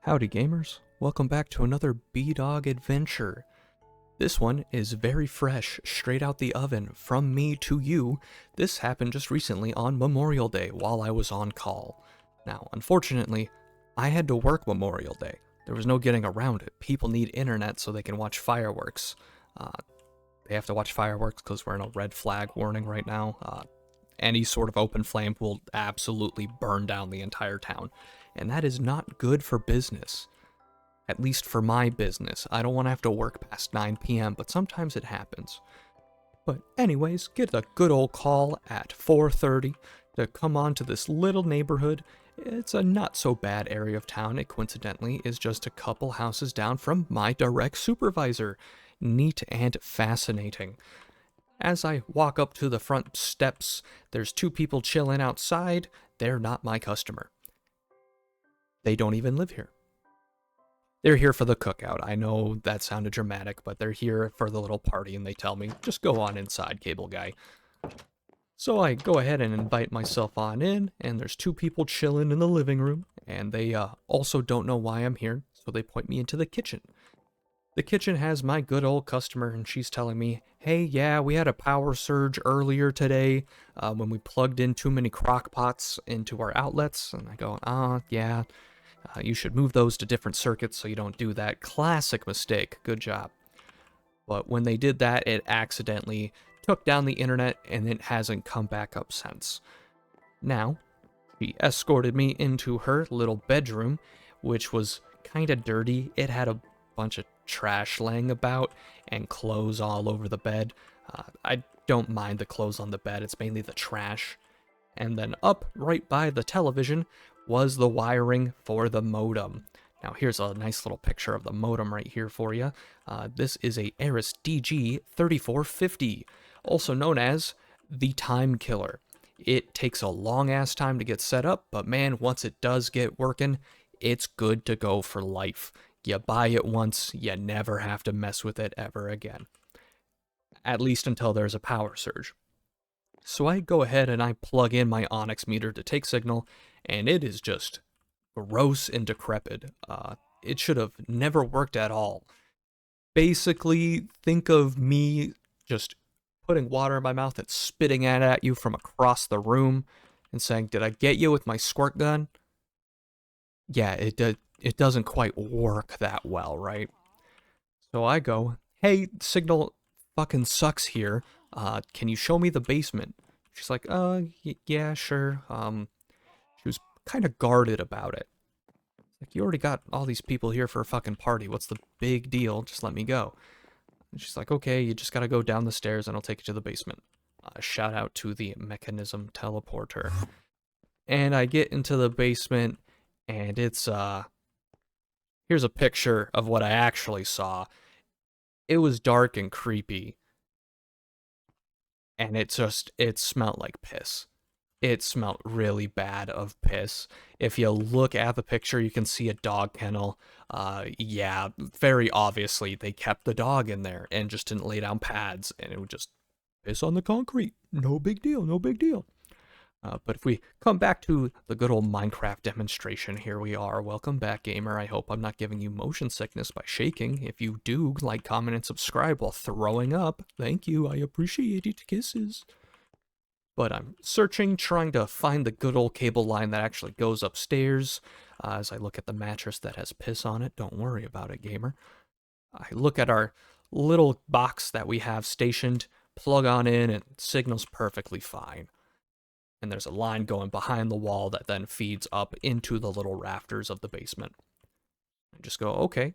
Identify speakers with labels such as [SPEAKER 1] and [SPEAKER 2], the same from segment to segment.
[SPEAKER 1] Howdy Gamers, welcome back to another B-Dog adventure. This one is very fresh, straight out the oven, from me to you. This happened just recently on Memorial Day while I was on call. Now, unfortunately, I had to work Memorial Day. There was no getting around it. People need internet so they can watch fireworks. They have to watch fireworks because we're in a red flag warning right now. Any sort of open flame will absolutely burn down the entire town. And that is not good for business. At least for my business. I don't want to have to work past 9 p.m., but sometimes it happens. But anyways, get a good old call at 4:30 to come on to this little neighborhood. It's a not so bad area of town. It coincidentally is just a couple houses down from my direct supervisor. Neat and fascinating. As I walk up to the front steps, there's two people chilling outside. They're not my customer. They don't even live here. They're here for the cookout. I know that sounded dramatic, but they're here for the little party, and they tell me, just go on inside, cable guy. So I go ahead and invite myself on in, and there's two people chilling in the living room, and they also don't know why I'm here, so they point me into the kitchen. The kitchen has my good old customer, and she's telling me, hey, yeah, we had a power surge earlier today when we plugged in too many crock pots into our outlets. And I go, yeah, you should move those to different circuits so you don't do that. Classic mistake. Good job. But when they did that, it accidentally took down the internet, and it hasn't come back up since. Now, she escorted me into her little bedroom, which was kind of dirty. It had a bunch of trash laying about and clothes all over the bed. I don't mind the clothes on the bed, it's mainly the trash. And then up right by the television was the wiring for the modem. Now here's a nice little picture of the modem right here for you. This is a Aris DG3450, also known as the time killer. It takes a long ass time to get set up, but man, once it does get working, it's good to go for life. You buy it once, you never have to mess with it ever again. At least until there's a power surge. So I go ahead and I plug in my Onyx meter to take signal, and it is just gross and decrepit. It should have never worked at all. Basically, think of me just putting water in my mouth and spitting it at you from across the room and saying, did I get you with my squirt gun? Yeah, it doesn't quite work that well, right? So I go, hey, signal fucking sucks here. Can you show me the basement? She's like, yeah, sure. She was kind of guarded about it. Like, you already got all these people here for a fucking party. What's the big deal? Just let me go. And she's like, okay, you just gotta go down the stairs and I'll take you to the basement. Shout out to the mechanism teleporter. And I get into the basement, and it's, here's a picture of what I actually saw. It was dark and creepy. And it smelled like piss. It smelled really bad of piss. If you look at the picture, you can see a dog kennel. Yeah, very obviously they kept the dog in there and just didn't lay down pads, and it would just piss on the concrete. No big deal, no big deal. But if we come back to the good old Minecraft demonstration, here we are. Welcome back, gamer. I hope I'm not giving you motion sickness by shaking. If you do, like, comment, and subscribe while throwing up. Thank you. I appreciate it. Kisses. But I'm searching, trying to find the good old cable line that actually goes upstairs. As I look at the mattress that has piss on it. Don't worry about it, gamer. I look at our little box that we have stationed, plug on in, and it signals perfectly fine. And there's a line going behind the wall that then feeds up into the little rafters of the basement. I just go, okay,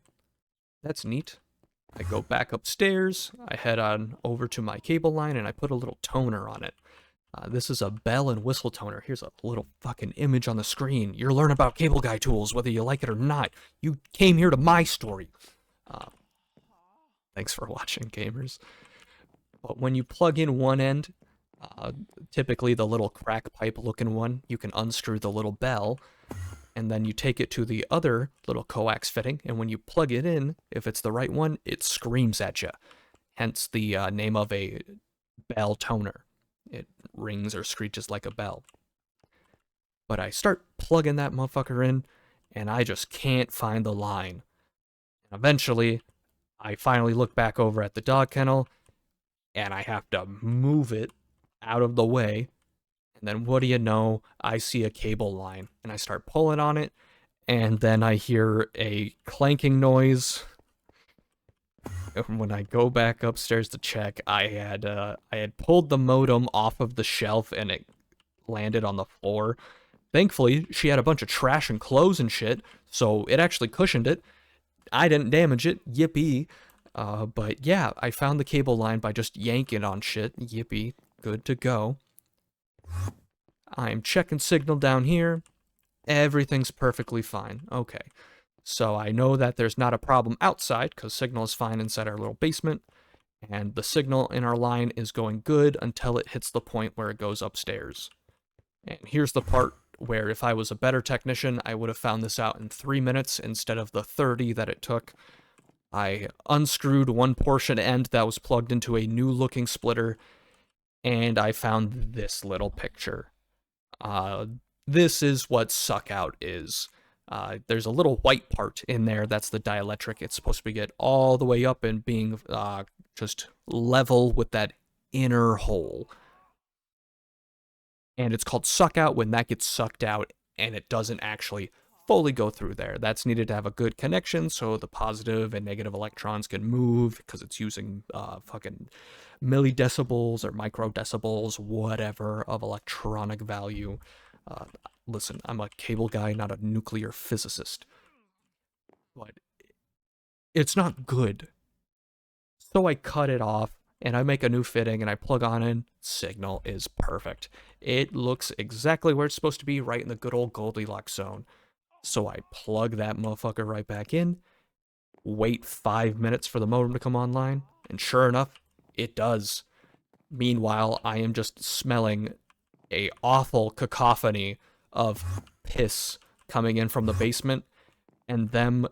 [SPEAKER 1] that's neat. I go back upstairs, I head on over to my cable line, and I put a little toner on it. This is a bell and whistle toner. Here's a little fucking image on the screen. You're learning about cable guy tools, whether you like it or not. You came here to my story. Thanks for watching, gamers. But when you plug in one end, typically the little crack pipe looking one, you can unscrew the little bell, and then you take it to the other little coax fitting, and when you plug it in, if it's the right one, it screams at you. Hence the name of a bell toner. It rings or screeches like a bell. But I start plugging that motherfucker in, and I just can't find the line. Eventually, I finally look back over at the dog kennel, and I have to move it out of the way. And then what do you know? I see a cable line, and I start pulling on it, and then I hear a clanking noise. And when I go back upstairs to check, I had pulled the modem off of the shelf, and it landed on the floor. Thankfully, she had a bunch of trash and clothes and shit, so it actually cushioned it. I didn't damage it, yippee. But yeah, I found the cable line by just yanking on shit, yippee, good to go. I'm checking signal down here. Everything's perfectly fine. Okay. So I know that there's not a problem outside, because signal is fine inside our little basement, and the signal in our line is going good until it hits the point where it goes upstairs. And here's the part where if I was a better technician, I would have found this out in 3 minutes instead of the 30 that it took. I unscrewed one portion end that was plugged into a new looking splitter, and I found this little picture. This is what suckout is. There's a little white part in there, that's the dielectric. It's supposed to get all the way up and being just level with that inner hole. And it's called suckout when that gets sucked out and it doesn't actually fully go through there. That's needed to have a good connection so the positive and negative electrons can move, because it's using fucking millidecibels or microdecibels, whatever, of electronic value. Listen, I'm a cable guy, not a nuclear physicist. But it's not good. So I cut it off, and I make a new fitting, and I plug on in. Signal is perfect. It looks exactly where it's supposed to be, right in the good old Goldilocks zone. So I plug that motherfucker right back in, wait 5 minutes for the modem to come online, and sure enough, it does. Meanwhile, I am just smelling a awful cacophony of piss coming in from the basement, and them,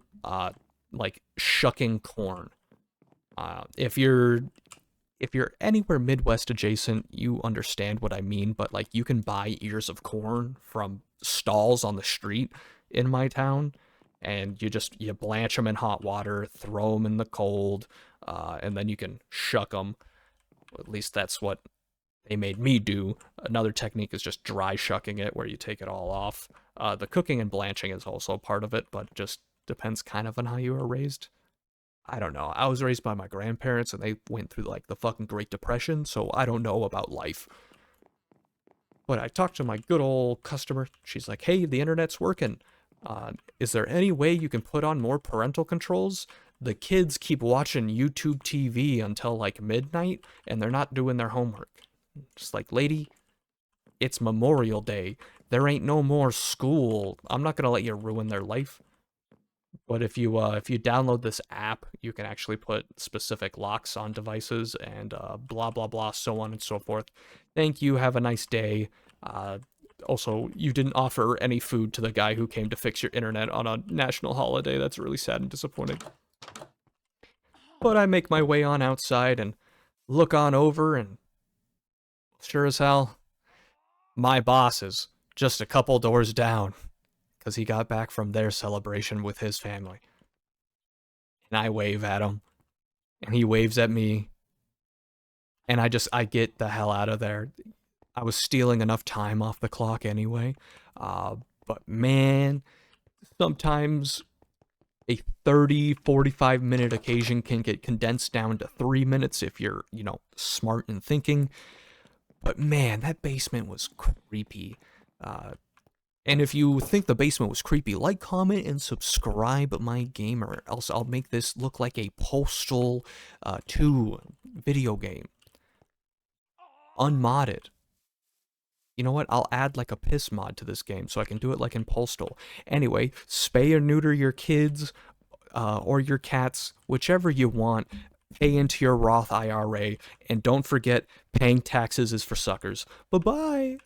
[SPEAKER 1] like, shucking corn. If you're anywhere Midwest adjacent, you understand what I mean, but, like, you can buy ears of corn from stalls on the street in my town, and you blanch them in hot water, throw them in the cold, and then you can shuck them. At least that's what they made me do. Another technique is just dry shucking it, where you take it all off. The cooking and blanching is also part of it, but just depends kind of on how you were raised. I don't know. I was raised by my grandparents, and they went through, like, the fucking Great Depression, so I don't know about life. But I talked to my good old customer. She's like, hey, the internet's working. Is there any way you can put on more parental controls? The kids keep watching YouTube TV until, like, midnight, and they're not doing their homework. Just like, lady, it's Memorial Day. There ain't no more school. I'm not gonna let you ruin their life. But if you download this app, you can actually put specific locks on devices and blah blah blah, so on and so forth. Thank you. Have a nice day. Also, you didn't offer any food to the guy who came to fix your internet on a national holiday. That's really sad and disappointing. But I make my way on outside and look on over, and sure as hell, my boss is just a couple doors down, because he got back from their celebration with his family. And I wave at him, and he waves at me, and I get the hell out of there. I was stealing enough time off the clock anyway. But man, sometimes a 30, 45-minute occasion can get condensed down to 3 minutes if you're, smart and thinking. But man, that basement was creepy. And if you think the basement was creepy, like, comment, and subscribe, my gamer. Else I'll make this look like a Postal 2 video game. Unmodded. You know what? I'll add, like, a piss mod to this game so I can do it like in Postal. Anyway, spay or neuter your kids or your cats, whichever you want. Pay into your Roth IRA, and don't forget, paying taxes is for suckers. Bye-bye!